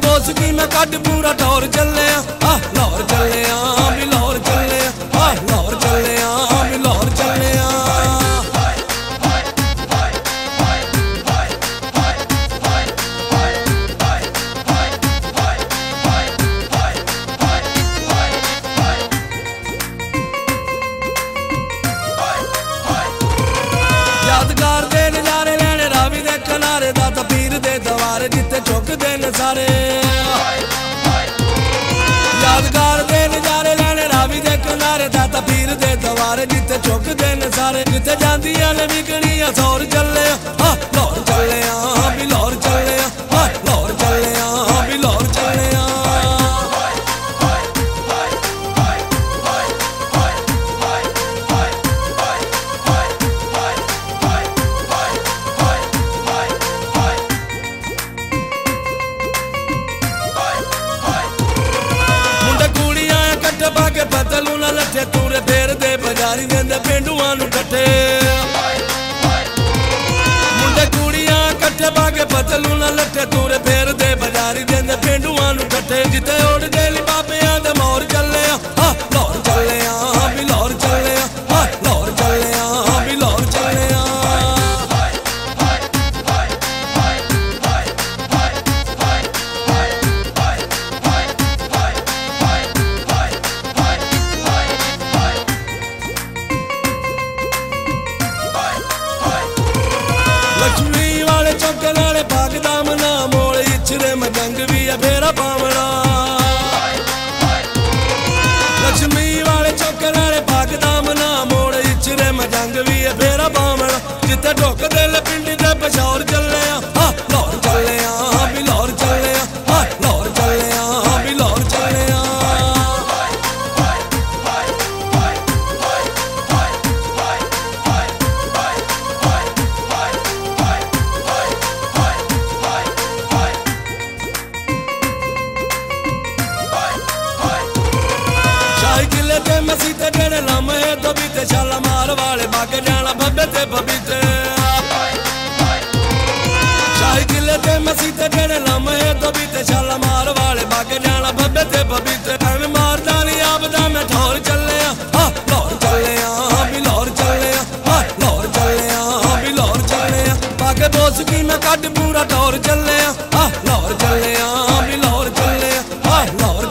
बोस की मैं कट पूरा टौर चले लाहौर चले भी लाहौर चले लाहौर चले भी लाहौर चले यादगार दे नजारे लेने रावी दे किनारे दाता पीर दे दवारे जिते चुकदे ने सारे यादगार दे नजारे लेने रावी दे किनारे दाता पीर दे दवारे जिते चुकदे ने सारे जिते जांदियां ने विकणियां सौर चले लाहौर चले भी लाहौर चले लाहौर चले भी लाहौर चले बागे बदलू ना लट्ठे तूरे देर दे बजारी देंदे पेंडुआं नूं कट्ठे मुंडे कुड़ियां कट्ठे बागे बदलू ना लट्ठे तूरे देर दे बजारी देंदे पेंडुआं नूं कट्ठे जिते उड़ दे बाबियां दे मोर चले लाहौर चले भी लाहौर चले लाहौर चले भी लाहौर चले लक्ष्मी वाले चौके नाले बागदाम ना मोड़ इच्छरे मजंग भी है फेरा पावना लक्ष्मी वाले चौके नाले बागदाम ना मोड़ इच्छरे मजंग भी है फेरा पावना जिते ढोक दे पिंडी दे पशौर चले लाहौर चले भी लाहौर चले लाहौर चले भी लाहौर चले किले ते मसीते जेड़े लम्हे तो बीते शालामार वाले बागे जाना बब्बे ते बबीते शाही किले ते मसीते जेड़े लम्हे तो बीते शालामार वाले बागे जाना बब्बे ते बबीते एवें मारदा नहीं आपदा मैं ठौर चले लाहौर चले भी लाहौर चले लाहौर चले भी लाहौर चले बागे बोस की मैं कट पूरा टौर चले लाहौर चले भी लाहौर चले लाहौर